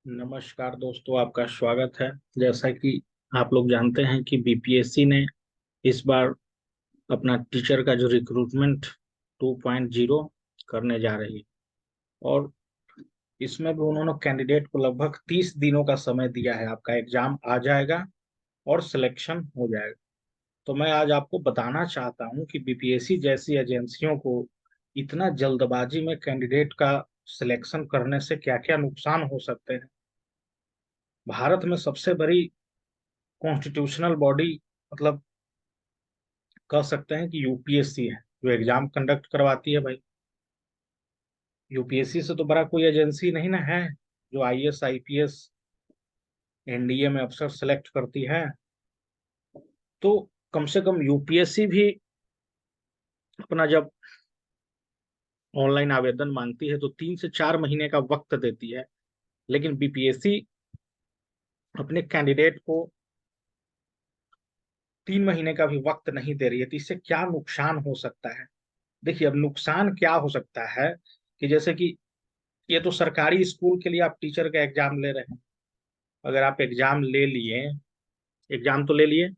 नमस्कार दोस्तों, आपका स्वागत है। जैसा कि आप लोग जानते हैं कि बीपीएससी ने इस बार अपना टीचर का जो रिक्रूटमेंट 2.0 करने जा रही है। और इसमें भी उन्होंने कैंडिडेट को लगभग 30 दिनों का समय दिया है। आपका एग्जाम आ जाएगा और सिलेक्शन हो जाएगा। तो मैं आज आपको बताना चाहता हूं कि बीपीएससी जैसी एजेंसियों को इतना जल्दबाजी में कैंडिडेट का सिलेक्शन करने से क्या क्या नुकसान हो सकते हैं। भारत में सबसे बड़ी कॉन्स्टिट्यूशनल बॉडी मतलब कह सकते हैं कि यूपीएससी है, जो एग्जाम कंडक्ट करवाती है भाई। यूपीएससी से तो बड़ा कोई एजेंसी नहीं ना है जो आईएएस आईपीएस एनडीए में अफसर सेलेक्ट करती है। तो कम से कम यूपीएससी भी अपना जब ऑनलाइन आवेदन मांगती है तो 3 से 4 महीने का वक्त देती है। लेकिन बीपीएससी अपने कैंडिडेट को 3 महीने का भी वक्त नहीं दे रही है। तो इससे क्या नुकसान हो सकता है? देखिए, अब नुकसान क्या हो सकता है कि जैसे कि ये तो सरकारी स्कूल के लिए आप टीचर का एग्जाम ले रहे हैं। अगर आप एग्जाम ले लिए, एग्जाम तो ले लिए,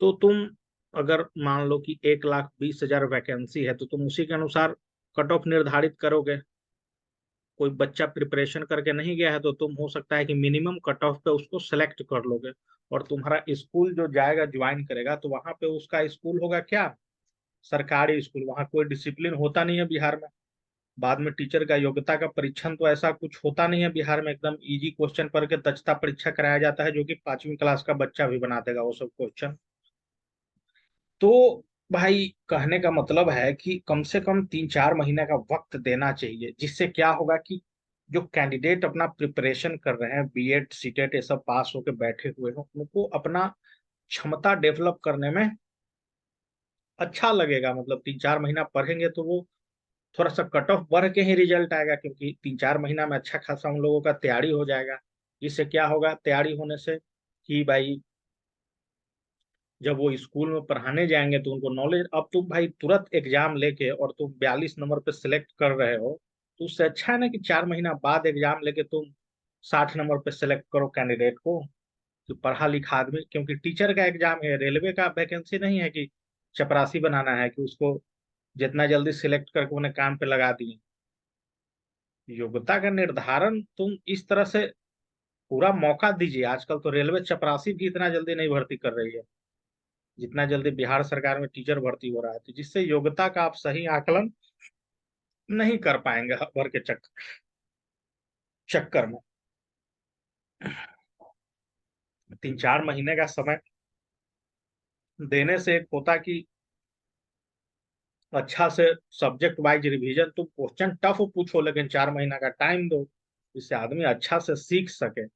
तो तुम अगर मान लो कि 1,20,000 वैकेंसी है तो तुम उसी के अनुसार कट ऑफ निर्धारित करोगे। कोई बच्चा प्रिपरेशन करके नहीं गया है तो तुम हो सकता है कि मिनिमम कट ऑफ पे उसको सेलेक्ट कर लोगे। और तुम्हारा स्कूल जो जाएगा ज्वाइन करेगा तो वहां पे उसका स्कूल होगा क्या? सरकारी स्कूल। वहां कोई डिसिप्लिन होता नहीं है बिहार में। बाद में टीचर का योग्यता का परीक्षण तो ऐसा कुछ होता नहीं है बिहार में। एकदम इजी क्वेश्चन पढ़ के दक्षता परीक्षा कराया जाता है, जो कि 5वीं क्लास का बच्चा भी बना देगा वो सब क्वेश्चन। तो भाई, कहने का मतलब है कि कम से कम 3-4 महीने का वक्त देना चाहिए, जिससे क्या होगा कि जो कैंडिडेट अपना प्रिपरेशन कर रहे हैं, बीएड सीटेट ये सब पास होके बैठे हुए हैं, उनको अपना क्षमता डेवलप करने में अच्छा लगेगा। मतलब 3-4 महीना पढ़ेंगे तो वो थोड़ा सा कट ऑफ बढ़ के ही रिजल्ट आएगा, क्योंकि 3-4 महीना में अच्छा खासा उन लोगों का तैयारी हो जाएगा। इससे क्या होगा तैयारी होने से कि भाई, जब वो स्कूल में पढ़ाने जाएंगे तो उनको नॉलेज। अब तुम भाई तुरंत एग्जाम लेके और तुम 42 नंबर पे सिलेक्ट कर रहे हो, तो उससे अच्छा है ना कि 4 महीना बाद एग्जाम लेके तुम 60 नंबर पे सिलेक्ट करो कैंडिडेट को, कि पढ़ा लिखा आदमी। क्योंकि टीचर का एग्जाम है, रेलवे का वैकेंसी नहीं है कि चपरासी बनाना है कि उसको जितना जल्दी सिलेक्ट करके उन्हें काम पे लगा दिए। योग्यता का निर्धारण तुम इस तरह से पूरा मौका दीजिए। आजकल तो रेलवे चपरासी भी इतना जल्दी नहीं भर्ती कर रही है जितना जल्दी बिहार सरकार में टीचर भर्ती हो रहा है। तो जिससे योग्यता का आप सही आकलन नहीं कर पाएंगे भर के चक्कर में। 3-4 महीने का समय देने से एक होता कि अच्छा से सब्जेक्ट वाइज रिवीजन, तुम क्वेश्चन टफ पूछो लेकिन 4 महीना का टाइम दो, जिससे आदमी अच्छा से सीख सके।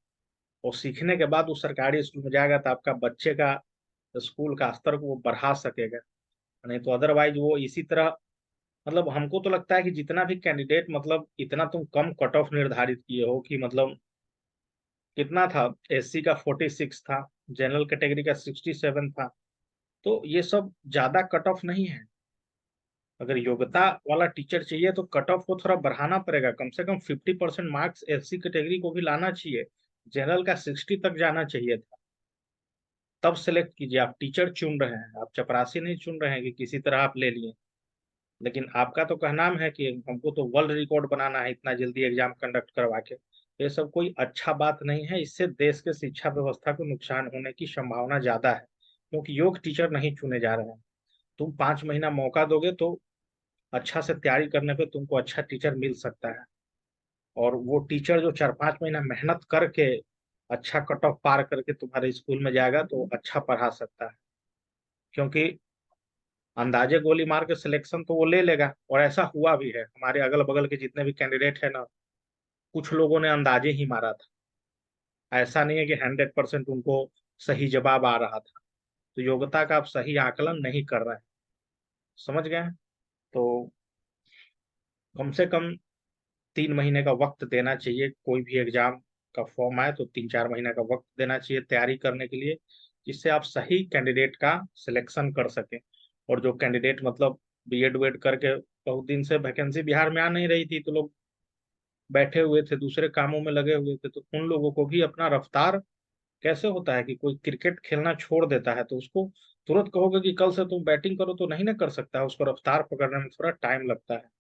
और सीखने के बाद वो सरकारी स्कूल में जाएगा तो आपका बच्चे का स्कूल का स्तर को वो बढ़ा सकेगा। नहीं तो अदरवाइज वो इसी तरह, मतलब हमको तो लगता है कि जितना भी कैंडिडेट, मतलब इतना तुम कम कट ऑफ निर्धारित किए हो कि मतलब कितना था, एससी का 46 था, जनरल कैटेगरी का 67 था। तो ये सब ज्यादा कट ऑफ नहीं है। अगर योग्यता वाला टीचर चाहिए तो कट ऑफ को थोड़ा बढ़ाना पड़ेगा। कम से कम 50% मार्क्स एससी कैटेगरी को भी लाना चाहिए। जनरल का 60 तक जाना चाहिए था। तब सेलेक्ट कीजिए। आप टीचर चुन रहे हैं, आप चपरासी नहीं चुन रहे हैं कि किसी तरह आप ले लिए। लेकिन आपका तो कहना है कि हमको तो वर्ल्ड रिकॉर्ड बनाना है इतना जल्दी एग्जाम कंडक्ट करवा के। ये सब कोई अच्छा बात नहीं है। इससे देश के शिक्षा व्यवस्था को नुकसान होने की संभावना ज्यादा है, क्योंकि योग्य टीचर नहीं चुने जा रहे हैं। तुम 5 महीना मौका दोगे तो अच्छा से तैयारी करने पे तुमको अच्छा टीचर मिल सकता है। और वो टीचर जो 4-5 महीना मेहनत करके अच्छा कट ऑफ पार करके तुम्हारे स्कूल में जाएगा तो अच्छा पढ़ा सकता है। क्योंकि अंदाजे गोली मार के सिलेक्शन तो वो ले लेगा, और ऐसा हुआ भी है। हमारे अगल बगल के जितने भी कैंडिडेट है ना, कुछ लोगों ने अंदाजे ही मारा था। ऐसा नहीं है कि 100% उनको सही जवाब आ रहा था। तो योग्यता का आप सही आकलन नहीं कर रहे हैं। समझ गए? तो कम से कम 3 महीने का वक्त देना चाहिए। कोई भी एग्जाम का फॉर्म आए तो 3-4 महीने का वक्त देना चाहिए तैयारी करने के लिए, जिससे आप सही कैंडिडेट का सिलेक्शन कर सकें। और जो कैंडिडेट मतलब बीएड वेड करके बहुत दिन से वैकेंसी बिहार में आ नहीं रही थी, तो लोग बैठे हुए थे, दूसरे कामों में लगे हुए थे, तो उन लोगों को भी अपना रफ्तार, कैसे होता है कि कोई क्रिकेट खेलना छोड़ देता है तो उसको तुरंत कहोगे कि कल से तुम बैटिंग करो तो नहीं ना कर सकता है, उसको रफ्तार पकड़ने में थोड़ा टाइम लगता है।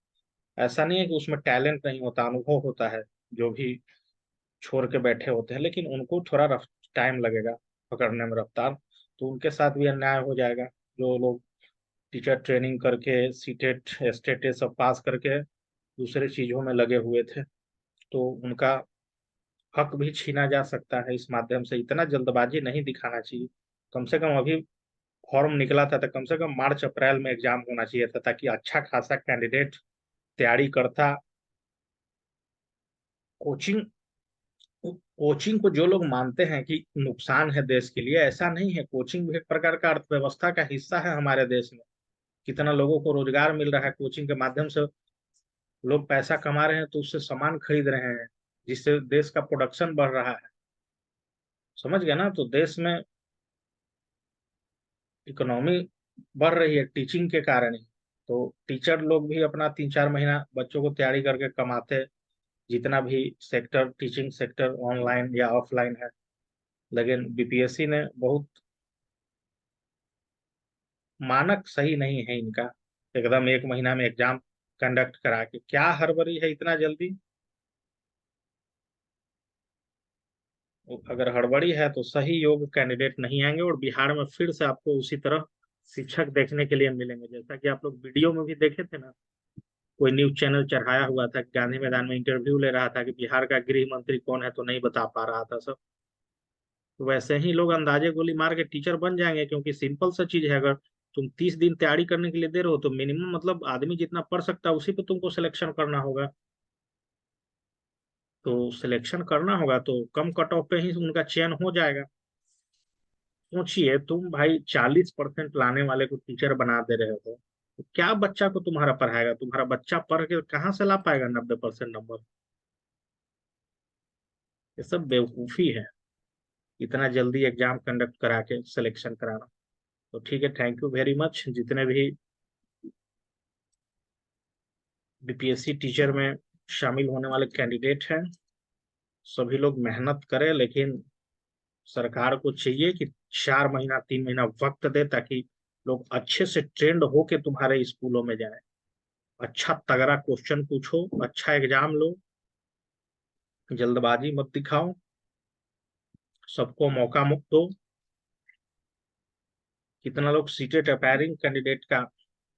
ऐसा नहीं है कि उसमें टैलेंट नहीं होता, अनुभव होता है, जो भी छोड़ के बैठे होते हैं, लेकिन उनको थोड़ा रफ टाइम लगेगा पकड़ने में रफ्तार। तो उनके साथ भी अन्याय हो जाएगा। जो लोग टीचर ट्रेनिंग करके सीटेट स्टेट सब पास करके दूसरे चीजों में लगे हुए थे, तो उनका हक भी छीना जा सकता है इस माध्यम से। इतना जल्दबाजी नहीं दिखाना चाहिए। कम से कम अभी फॉर्म निकला था तो कम से कम मार्च अप्रैल में एग्जाम होना चाहिए था, ताकि अच्छा खासा कैंडिडेट तैयारी करता। कोचिंग कोचिंग को जो लोग मानते हैं कि नुकसान है देश के लिए, ऐसा नहीं है। कोचिंग भी एक प्रकार का अर्थव्यवस्था का हिस्सा है हमारे देश में। कितना लोगों को रोजगार मिल रहा है कोचिंग के माध्यम से। लोग पैसा कमा रहे हैं तो उससे सामान खरीद रहे हैं, जिससे देश का प्रोडक्शन बढ़ रहा है। समझ गए ना? तो देश में इकोनॉमी बढ़ रही है टीचिंग के कारण ही। तो टीचर लोग भी अपना 3-4 महीना बच्चों को तैयारी करके कमाते, जितना भी सेक्टर, टीचिंग सेक्टर ऑनलाइन या ऑफलाइन है। लेकिन बीपीएससी ने बहुत, मानक सही नहीं है इनका, एकदम 1 महीना में एग्जाम कंडक्ट करा के क्या हड़बड़ी है इतना जल्दी। अगर हड़बड़ी है तो सही योग्य कैंडिडेट नहीं आएंगे, और बिहार में फिर से आपको उसी तरह शिक्षक देखने के लिए मिलेंगे, जैसा कि आप लोग वीडियो में भी देखे थे ना। कोई न्यूज चैनल चढ़ाया हुआ था कि गांधी मैदान में इंटरव्यू ले रहा था कि बिहार का गृह मंत्री कौन है, तो नहीं बता पा रहा था सब। तो वैसे ही लोग अंदाजे गोली मार के टीचर बन जाएंगे, क्योंकि सिंपल सा चीज है। अगर तुम 30 दिन तैयारी करने के लिए दे रहे हो तो मिनिमम मतलब आदमी जितना पढ़ सकता है उसी पे तुमको सिलेक्शन करना होगा। तो सिलेक्शन करना होगा तो कम कट ऑफ पे ही उनका चयन हो जाएगा। सोचिए, तुम भाई 40% लाने वाले को टीचर बना दे रहे हो, तो क्या बच्चा को तुम्हारा पढ़ाएगा? तुम्हारा बच्चा पढ़ के कहाँ से ला पाएगा 90% नंबर? ये सब बेवकूफी है, इतना जल्दी एग्जाम कंडक्ट करा के सिलेक्शन कराना। तो ठीक है, थैंक यू वेरी मच जितने भी बीपीएससी टीचर में शामिल होने वाले कैंडिडेट हैं। सभी लोग मेहनत करें, लेकिन सरकार को चाहिए कि 4 महीना 3 महीना वक्त दे, ताकि लोग अच्छे से ट्रेंड होके तुम्हारे स्कूलों में जाए। अच्छा तगड़ा क्वेश्चन पूछो, अच्छा एग्जाम लो, जल्दबाजी मत दिखाओ, सबको मौका मुक्त दो। कितना लोग सीटेट अपायरिंग कैंडिडेट का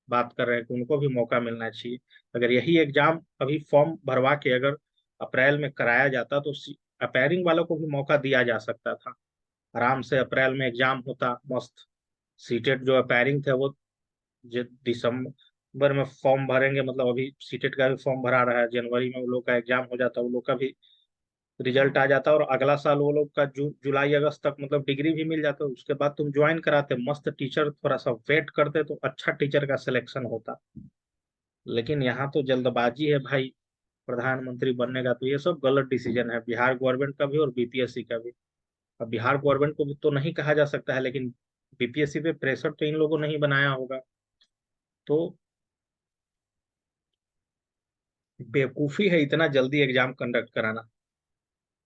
बात कर रहे हैं कि उनको भी मौका मिलना चाहिए। अगर यही एग्जाम अभी फॉर्म भरवा के अगर अप्रैल में कराया जाता तो अपायरिंग वालों को भी मौका दिया जा सकता था। आराम से अप्रैल में एग्जाम होता मस्त। सीटेट जो अपायरिंग थे वो दिसंबर में फॉर्म भरेंगे, मतलब अभी सीटेट का भी फॉर्म भरा रहा है, जनवरी में वो लोग का एग्जाम हो जाता, वो लोग का भी रिजल्ट आ जाता, और अगला साल वो लोग का जुलाई अगस्त तक मतलब डिग्री भी मिल जाता। उसके बाद तुम ज्वाइन कराते मस्त टीचर, थोड़ा सा वेट करते तो अच्छा टीचर का सिलेक्शन होता। लेकिन यहाँ तो जल्दबाजी है भाई प्रधानमंत्री बनने का। तो ये सब गलत डिसीजन है बिहार गवर्नमेंट का भी और बीपीएससी का भी। अब बिहार गवर्नमेंट को भी तो नहीं कहा जा सकता है, लेकिन बीपीएससी पे प्रेशर तो इन लोगों ने ही बनाया होगा। तो बेवकूफी है इतना जल्दी एग्जाम कंडक्ट कराना।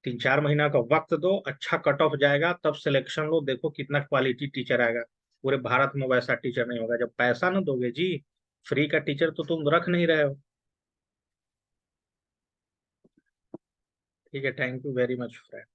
3-4 महीना का वक्त दो, अच्छा कट ऑफ जाएगा तब सिलेक्शन लो, देखो कितना क्वालिटी टीचर आएगा। पूरे भारत में वैसा टीचर नहीं होगा जब पैसा ना दोगे जी। फ्री का टीचर तो तुम रख नहीं रहे हो। ठीक है, thank you very much friend.